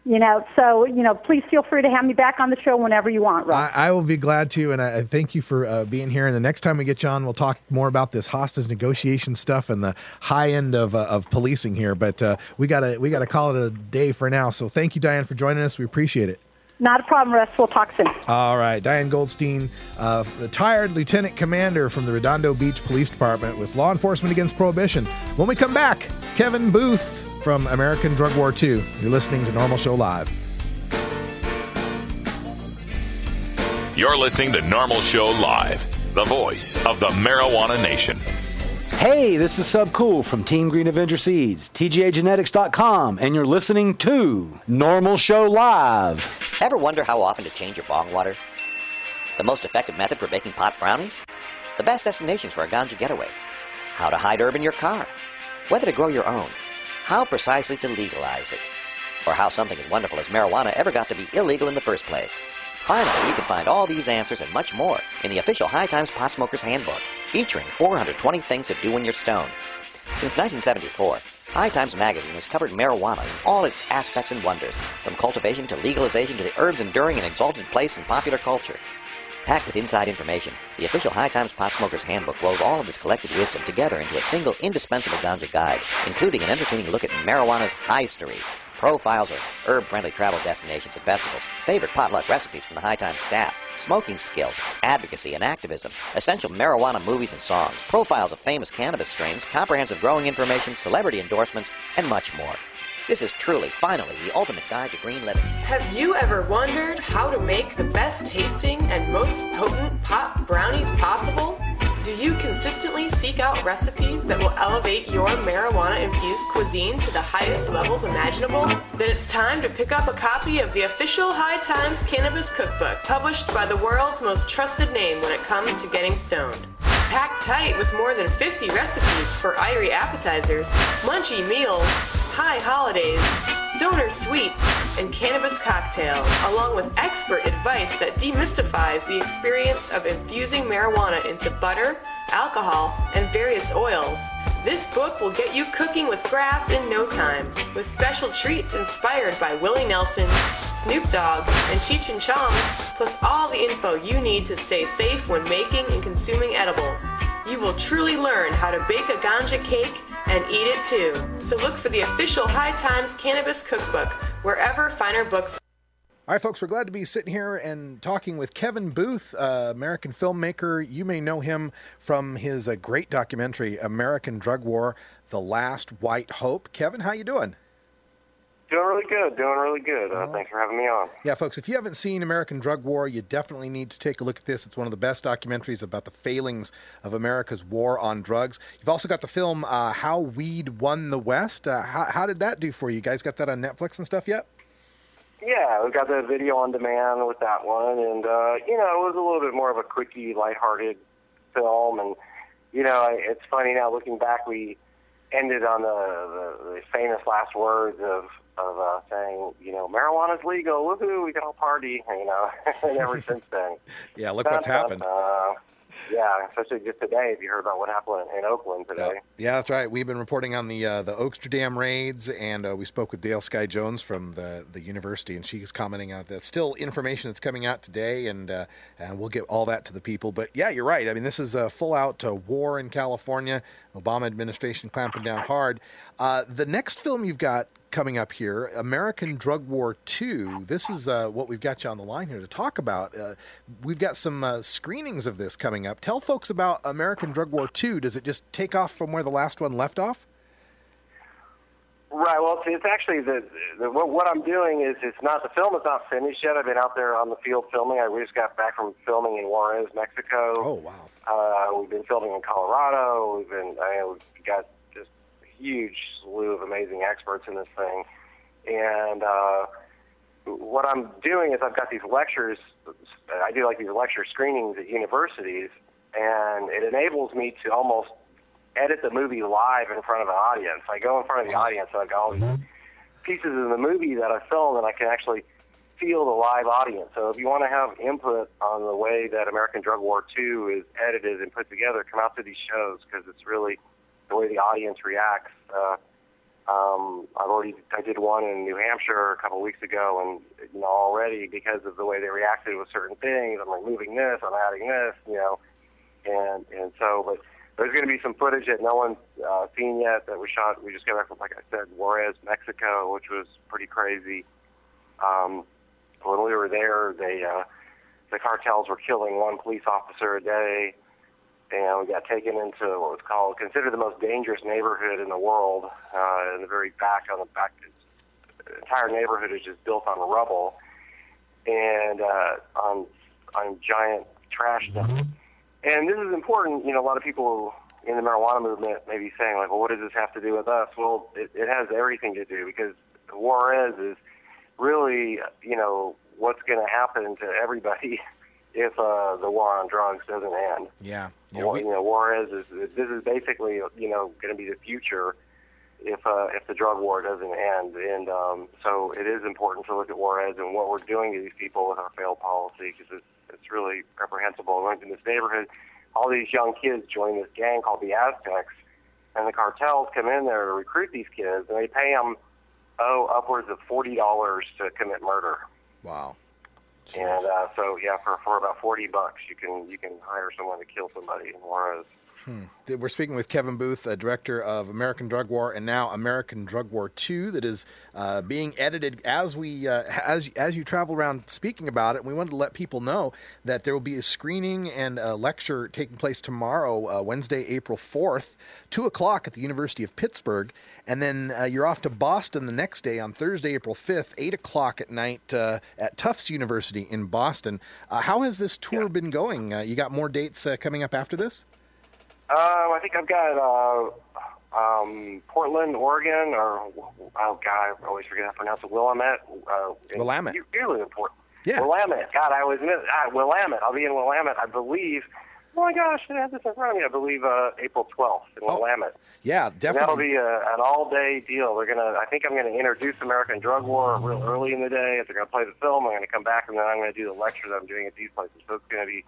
You know, so, you know, please feel free to have me back on the show whenever you want, Russ. I will be glad to, and I thank you for being here. And the next time we get you on, we'll talk more about this hostage negotiation stuff and the high end of policing here. But we gotta call it a day for now. So thank you, Diane, for joining us. We appreciate it. Not a problem, Russ. We'll talk soon. All right. Diane Goldstein, retired lieutenant commander from the Redondo Beach Police Department with Law Enforcement Against Prohibition. When we come back, Kevin Booth from American Drug War II. You're listening to NORML Show Live. You're listening to NORML Show Live, the voice of the marijuana nation. Hey, this is Sub Cool from Team Green Avenger Seeds, TGAgenetics.com, and you're listening to NORML Show Live. Ever wonder how often to change your bong water? The most effective method for baking pot brownies? The best destinations for a ganja getaway? How to hide herb in your car? Whether to grow your own? How precisely to legalize it? Or how something as wonderful as marijuana ever got to be illegal in the first place? Finally, you can find all these answers and much more in the official High Times Pot Smoker's Handbook, featuring 420 things to do when you're stoned. Since 1974, High Times magazine has covered marijuana in all its aspects and wonders, from cultivation to legalization to the herb's enduring and exalted place in popular culture. Packed with inside information, the official High Times Pot Smoker's Handbook rolls all of this collected wisdom together into a single indispensable ganja guide, including an entertaining look at marijuana's history, profiles of herb-friendly travel destinations and festivals, favorite potluck recipes from the High Times staff, smoking skills, advocacy and activism, essential marijuana movies and songs, profiles of famous cannabis strains, comprehensive growing information, celebrity endorsements, and much more. This is truly, finally, the ultimate guide to green living. Have you ever wondered how to make the best tasting and most potent pot brownies possible? Do you consistently seek out recipes that will elevate your marijuana-infused cuisine to the highest levels imaginable? Then it's time to pick up a copy of the official High Times Cannabis Cookbook, published by the world's most trusted name when it comes to getting stoned. Packed tight with more than 50 recipes for irie appetizers, munchy meals, high holidays, stoner sweets, and cannabis cocktails, along with expert advice that demystifies the experience of infusing marijuana into butter, alcohol, and various oils. This book will get you cooking with grass in no time, with special treats inspired by Willie Nelson, Snoop Dogg, and Cheech and Chong, plus all the info you need to stay safe when making and consuming edibles. You will truly learn how to bake a ganja cake and eat it too. So look for the official High Times Cannabis Cookbook wherever finer books. All right, folks, we're glad to be sitting here and talking with Kevin Booth, American filmmaker. You may know him from his great documentary, American Drug War, The Last White Hope. Kevin, how you doing? Doing really good. Thanks for having me on. Yeah, folks, if you haven't seen American Drug War, you definitely need to take a look at this. It's one of the best documentaries about the failings of America's war on drugs. You've also got the film How Weed Won the West. How did that do for you? You guys got that on Netflix and stuff yet? Yeah, we've got the video on demand with that one, and it was a little bit more of a quickie, lighthearted film, and it's funny now looking back. We ended on the famous last words of saying, marijuana's legal, woohoo, we can all party, and ever since then. Yeah, look what's happened. Yeah, especially just today, if you heard about what happened in Oakland today. Yeah, that's right. We've been reporting on the Oaksterdam raids, and we spoke with Dale Sky Jones from the university, and she's commenting on that. Still information that's coming out today, and we'll get all that to the people. But yeah, you're right. I mean, this is a full-out war in California. Obama administration clamping down hard. The next film you've got coming up here, American Drug War 2. This is what we've got you on the line here to talk about. We've got some screenings of this coming up. Tell folks about American Drug War 2. Does it just take off from where the last one left off? Right. Well, it's actually what I'm doing is the film is not finished yet. I've been out there on the field filming. We just got back from filming in Juarez, Mexico. Oh, wow. We've been filming in Colorado. We've got just a huge slew of amazing experts in this thing. And what I'm doing is I've got these lectures. I do like these lecture screenings at universities, and it enables me to almost edit the movie live in front of an audience. I go in front of the audience, and I've got all these pieces of the movie that I film, and I can actually feel the live audience. So if you want to have input on the way that American Drug War 2 is edited and put together, come out to these shows, because it's really the way the audience reacts. I did one in New Hampshire a couple of weeks ago, and already because of the way they reacted with certain things, I'm removing this, I'm adding this, and so, but there's going to be some footage that no one's seen yet that we shot. We just got back from, like I said, Juarez, Mexico, which was pretty crazy. When we were there, the cartels were killing one police officer a day, and we got taken into what was considered the most dangerous neighborhood in the world. In the very back, the entire neighborhood is just built on rubble and on giant trash dumps. And this is important. A lot of people in the marijuana movement may be saying, like, well, what does this have to do with us? Well, it has everything to do, because Juarez is really, what's going to happen to everybody if the war on drugs doesn't end. Yeah. Juarez this is basically, going to be the future if the drug war doesn't end. And so it is important to look at Juarez and what we're doing to these people with our failed policy, because it's really reprehensible. I went in this neighborhood, all these young kids join this gang called the Aztecs, and the cartels come in there to recruit these kids, and they pay them upwards of $40 to commit murder. Wow. Jeez. And so for about $40, you can hire someone to kill somebody in Juarez. We're speaking with Kevin Booth, director of American Drug War, and now American Drug War 2, that is being edited as we as you travel around speaking about it. And we wanted to let people know that there will be a screening and a lecture taking place tomorrow, Wednesday, April 4th, 2 o'clock at the University of Pittsburgh. And then you're off to Boston the next day on Thursday, April 5th, 8 o'clock at night at Tufts University in Boston. How has this tour been going? You got more dates coming up after this? I think I've got Portland, Oregon, or I always forget how to pronounce it. Willamette. Willamette. You live in Portland. Yeah. Willamette. God, I always miss Willamette. I'll be in Willamette, I believe. Oh my gosh, I have this in front of me. I believe April 12th in Willamette. Yeah, definitely. And that'll be an all-day deal. I think I'm going to introduce American Drug War real early in the day. If they're going to play the film, I'm going to come back, and then I'm going to do the lecture that I'm doing at these places. So it's going to be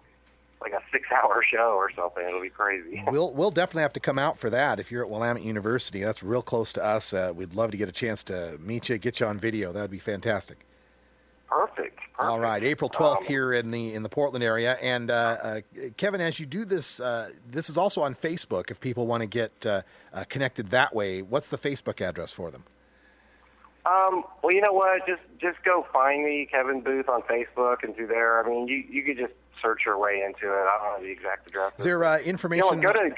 like a 6-hour show or something. It'll be crazy. We'll definitely have to come out for that if you're at Willamette University. That's real close to us. We'd love to get a chance to meet you, get you on video. That would be fantastic. Perfect. All right, April 12th here in the Portland area. And Kevin, as you do this, this is also on Facebook if people want to get connected that way. What's the Facebook address for them? Well, you know what? Just go find me, Kevin Booth, on Facebook, and through there. I mean, you could just search your way into it. I don't know the exact address. Is there information? Go to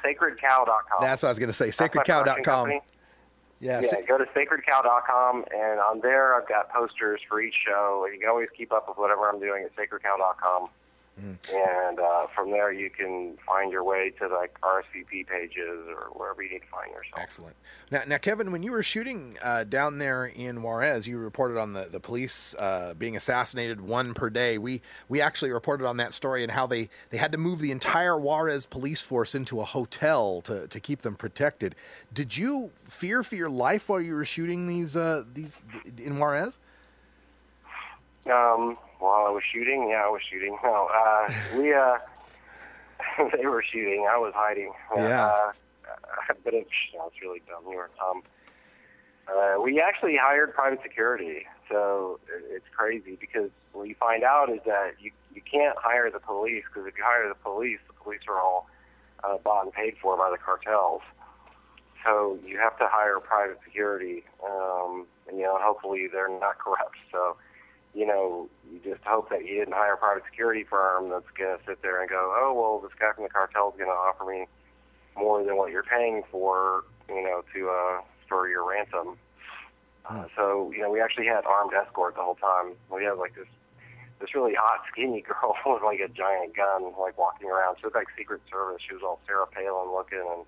sacredcow.com. That's what I was going to say. Sacredcow.com. Yeah, go to sacredcow.com, and on there I've got posters for each show. You can always keep up with whatever I'm doing at sacredcow.com. And from there, you can find your way to like RSVP pages or wherever you need to find yourself. Excellent. Now, Kevin, when you were shooting down there in Juarez, you reported on the police being assassinated, one per day. We actually reported on that story and how they had to move the entire Juarez police force into a hotel to keep them protected. Did you fear for your life while you were shooting these in Juarez? While I was shooting, I was shooting. No, they were shooting. I was hiding. Yeah. But it's really dumb here. We actually hired private security, so it's crazy because what you find out is that you can't hire the police, because if you hire the police are all bought and paid for by the cartels. So you have to hire private security, and hopefully they're not corrupt. So you just hope that you didn't hire a private security firm that's going to sit there and go, oh, well, this guy from the cartel is going to offer me more than what you're paying for, for your ransom. So, we actually had armed escort the whole time. We had like this really hot, skinny girl with like a giant gun, like walking around. She looked like Secret Service. She was all Sarah Palin looking, and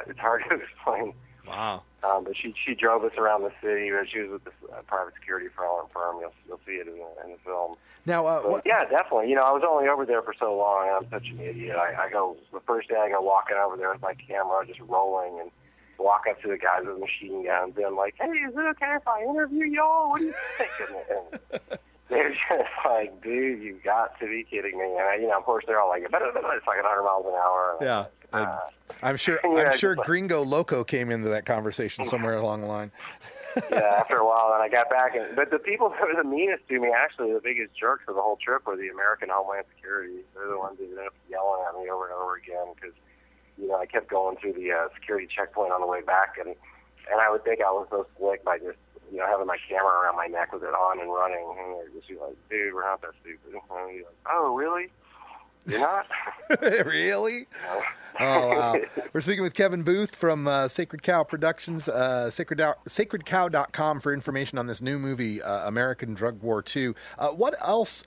it's hard to explain. Wow. But she drove us around the city. But she was with this private security firm. You'll see it in the film. Now, yeah, definitely. I was only over there for so long, and I'm such an idiot. I go the first day I go walking over there with my camera just rolling, and walk up to the guys with machine guns, and I'm like, hey, is it okay if I interview y'all? What do you think? And they're just like, dude, you got to be kidding me. And of course, they're all like, it's like 100 miles an hour. And yeah. I'm sure Gringo Loco came into that conversation somewhere along the line. Yeah, after a while, and I got back. But the people that were the meanest to me, actually, the biggest jerks for the whole trip were the American Homeland Security. They're the ones that ended up yelling at me over and over again because, I kept going through the security checkpoint on the way back, and I would think I was so slick by just, having my camera around my neck with it on and running. And they're just like, dude, we're not that stupid. And I'd be like, oh, really? You're not? Really? Oh, wow. We're speaking with Kevin Booth from Sacred Cow Productions, sacredcow.com for information on this new movie, American Drug War 2. What else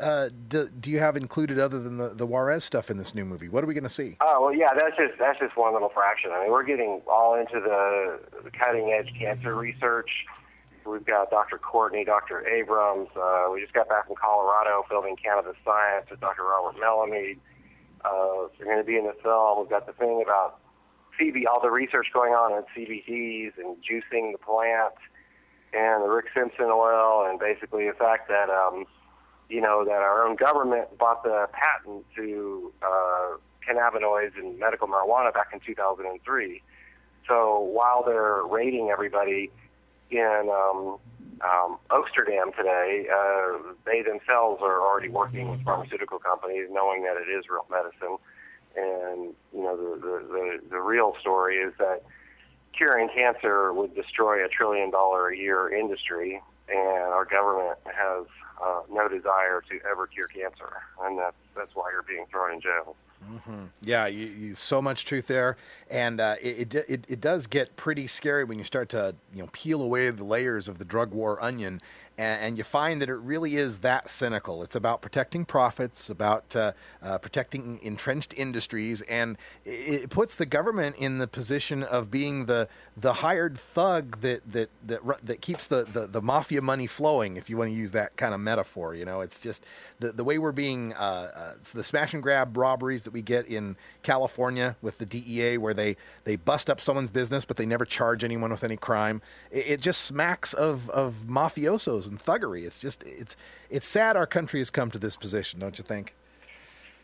do you have included other than the Juarez stuff in this new movie? What are we going to see? Oh, well, yeah, that's just one little fraction. I mean, we're getting all into the cutting-edge cancer research. We've got Dr. Courtney, Dr. Abrams. We just got back from Colorado filming Cannabis Science with Dr. Robert Melamede. They're going to be in the film. We've got the thing about all the research going on in CBDs and juicing the plant, and the Rick Simpson oil, and basically the fact that, that our own government bought the patent to cannabinoids and medical marijuana back in 2003. So while they're raiding everybody in Amsterdam today, they themselves are already working with pharmaceutical companies, knowing that it is real medicine. And the real story is that curing cancer would destroy $1 trillion a year industry, and our government has no desire to ever cure cancer, and that's why you're being thrown in jail. Mm-hmm. Yeah, you so much truth there, and it does get pretty scary when you start to peel away the layers of the drug war onion, and you find that it really is that cynical. It's about protecting profits, about protecting entrenched industries, and it puts the government in the position of being the hired thug that keeps the mafia money flowing, if you want to use that kind of metaphor. It's just the way we're being it's the smash and grab robberies that we get in California with the DEA, where they bust up someone's business but they never charge anyone with any crime. It just smacks of mafiosos and thuggery. It's sad our country has come to this position, don't you think?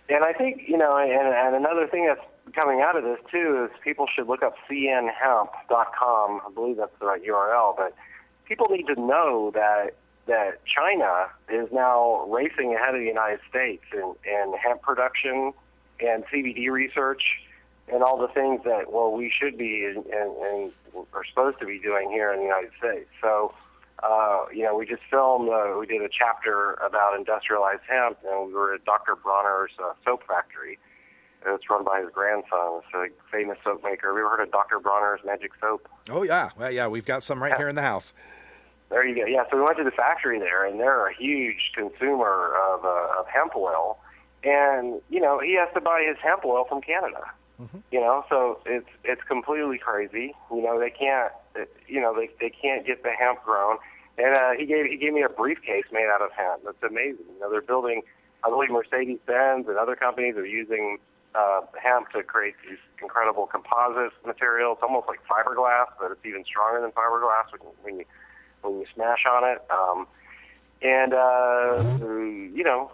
And I think, and another thing that's coming out of this too is people should look up cnhemp.com. I believe that's the right URL, but people need to know that China is now racing ahead of the United States in hemp production and CBD research and all the things that, we should be and are supposed to be doing here in the United States. So, we just filmed, we did a chapter about industrialized hemp, and we were at Dr. Bronner's soap factory. It's run by his grandson. It's a famous soap maker. Have you ever heard of Dr. Bronner's Magic Soap? Oh, yeah. Well, yeah, we've got some right here in the house. There you go. Yeah, so we went to the factory there, and they're a huge consumer of hemp oil. And, you know, he has to buy his hemp oil from Canada. You know, so it's completely crazy. You know, they can't get the hemp grown. And he gave me a briefcase made out of hemp. That's amazing. You know, they're building, I believe Mercedes-Benz and other companies are using hemp to create these incredible composite materials, almost like fiberglass, but it's even stronger than fiberglass when you smash on it. You know,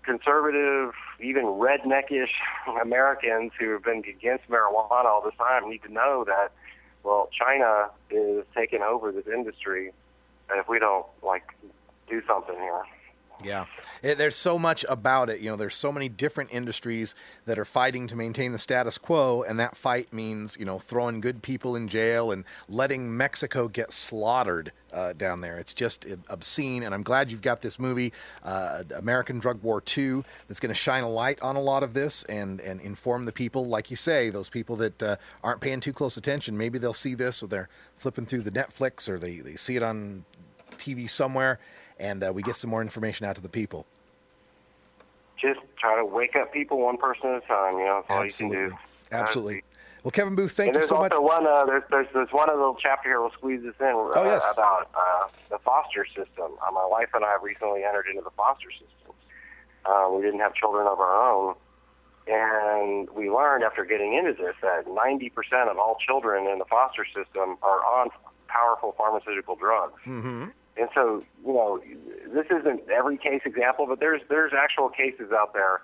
conservative, even redneckish Americans who have been against marijuana all this time need to know that, well, China is taking over this industry if we don't, do something here. Yeah. There's so much about it. You know, there's so many different industries that are fighting to maintain the status quo, and that fight means, you know, throwing good people in jail and letting Mexico get slaughtered down there. It's just obscene, and I'm glad you've got this movie, American Drug War 2, that's going to shine a light on a lot of this and inform the people, like you say, those people that aren't paying too close attention. Maybe they'll see this or they're flipping through the Netflix or they see it on TV somewhere, and we get some more information out to the people. Just try to wake up people one person at a time. You know, that's all you can do. Absolutely. Well, Kevin Booth, thank you so much. There's also there's one little chapter here. We'll squeeze this in about the foster system. My wife and I recently entered into the foster system. We didn't have children of our own, and we learned after getting into this that 90% of all children in the foster system are on powerful pharmaceutical drugs. Mm-hmm. And so, you know, this isn't every case example, but there's actual cases out there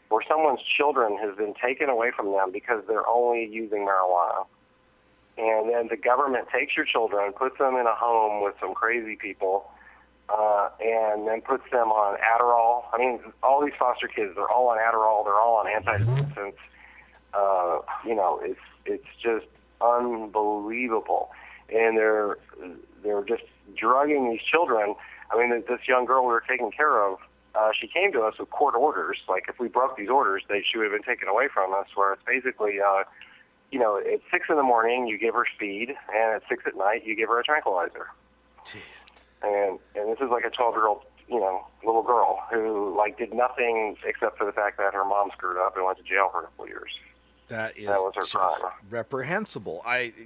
where someone's children has been taken away from them because they're only using marijuana. And then the government takes your children, puts them in a home with some crazy people, and then puts them on Adderall. I mean, all these foster kids, they're all on Adderall, they're all on antidepressants. You know, it's just unbelievable. And they're just drugging these children. I mean, this young girl we were taking care of, she came to us with court orders. Like, if we broke these orders, she would have been taken away from us, where it's basically, you know, at 6 in the morning, you give her speed, and at 6 at night, you give her a tranquilizer. Jeez. And this is like a 12-year-old, you know, little girl who, did nothing except for the fact that her mom screwed up and went to jail for a couple years. That was her crime. Reprehensible.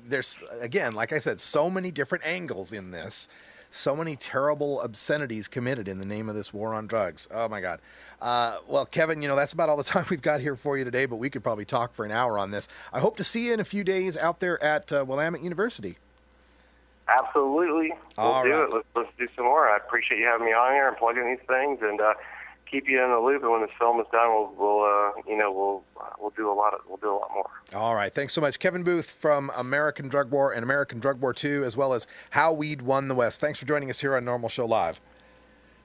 There's, again, like I said, so many different angles in this, so many terrible obscenities committed in the name of this war on drugs. Oh my God. Well, Kevin, you know, that's about all the time we've got here for you today, but we could probably talk for an hour on this. I hope to see you in a few days out there at Willamette University. Absolutely. We'll do it. Let's do some more. I appreciate you having me on here and plugging these things, and keep you in the loop. And when this film is done, we'll do a lot more. All right. Thanks so much, Kevin Booth from American Drug War and American Drug War 2, as well as How Weed Won the West. Thanks for joining us here on Normal Show Live.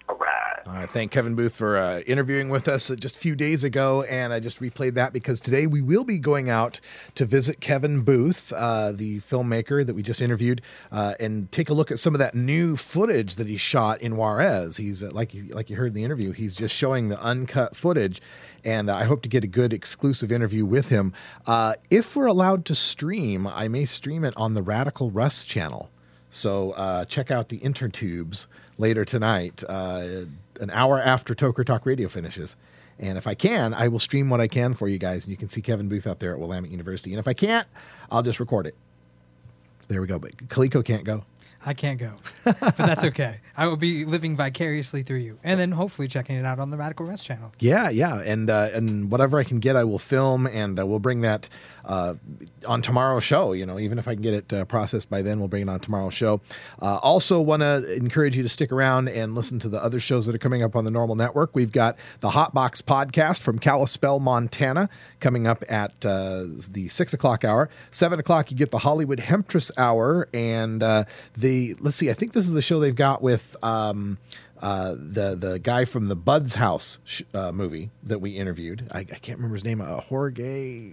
All right. I thank Kevin Booth for interviewing with us just a few days ago, and I just replayed that because today we will be going out to visit Kevin Booth, the filmmaker that we just interviewed, and take a look at some of that new footage that he shot in Juarez. He's like you heard in the interview, he's just showing the uncut footage, and I hope to get a good exclusive interview with him. If we're allowed to stream, I may stream it on the Radical Russ channel. So check out the intertubes later tonight, an hour after Toker Talk Radio finishes. And if I can, I will stream what I can for you guys, and you can see Kevin Booth out there at Willamette University. And if I can't, I'll just record it. So there we go. But Kaliko can't go. I can't go, but that's okay. I will be living vicariously through you, and then hopefully checking it out on the Radical Rest channel. Yeah, and whatever I can get, I will film, and we'll bring that on tomorrow's show. You know, even if I can get it processed by then, we'll bring it on tomorrow's show. Also, want to encourage you to stick around and listen to the other shows that are coming up on the NORML Network. We've got the Hotbox podcast from Kalispell, Montana, coming up at the 6 o'clock hour. 7 o'clock, you get the Hollywood Hemptress hour, and let's see, I think this is the show they've got with the guy from the Bud's House movie that we interviewed. I can't remember his name. Jorge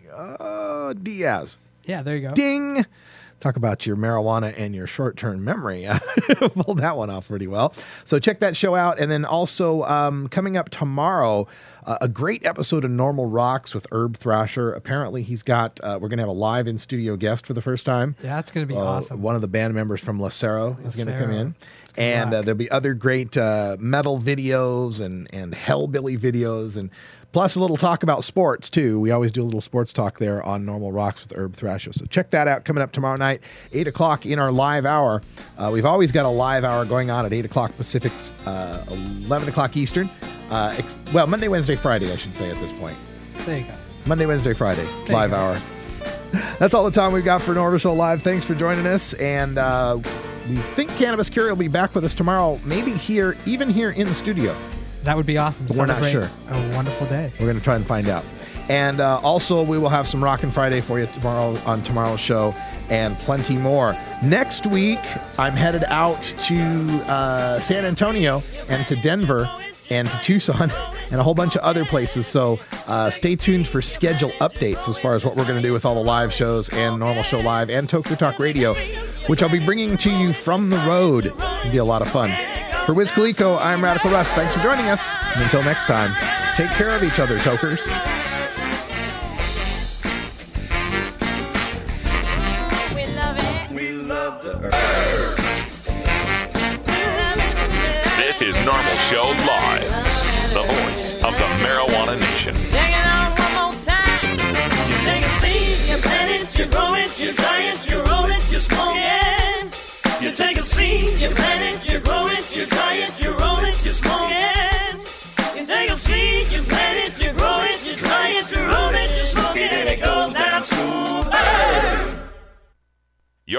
Diaz. Yeah, there you go. Ding. Talk about your marijuana and your short-term memory. Pulled that one off pretty well. So check that show out. And then also coming up tomorrow, a great episode of Normal Rocks with Herb Thrasher. Apparently, he's got, we're going to have a live in studio guest for the first time. Yeah, it's going to be awesome. One of the band members from Lucero is going to come in. Good And luck. there'll be other great metal videos and hellbilly videos, and plus a little talk about sports, too. We always do a little sports talk there on Normal Rocks with Herb Thrasher. So check that out coming up tomorrow night, 8 o'clock in our live hour. We've always got a live hour going on at 8 o'clock Pacific, 11 o'clock Eastern. Monday, Wednesday, Friday, I should say at this point. There you go. Monday, Wednesday, Friday, live hour. That's all the time we've got for NORML Show Live. Thanks for joining us. And we think Cannabis Curie will be back with us tomorrow, maybe even here in the studio. That would be awesome. But we're not sure. A wonderful day. We're going to try and find out. And also, we will have some Rockin' Friday for you tomorrow on tomorrow's show and plenty more. Next week, I'm headed out to San Antonio and to Denver and to Tucson and a whole bunch of other places. So stay tuned for schedule updates as far as what we're going to do with all the live shows and NORML Show Live and Toku Talk Radio, which I'll be bringing to you from the road. It'll be a lot of fun. For Wiz Khalico, I'm Radical Russ. Thanks for joining us. And until next time, take care of each other, tokers. This is NORML Show Live, the voice of the Marijuana Nation. Take it on one more time. You take a seed, you plant it, you grow it, you dry it, you roll it, you smoke it.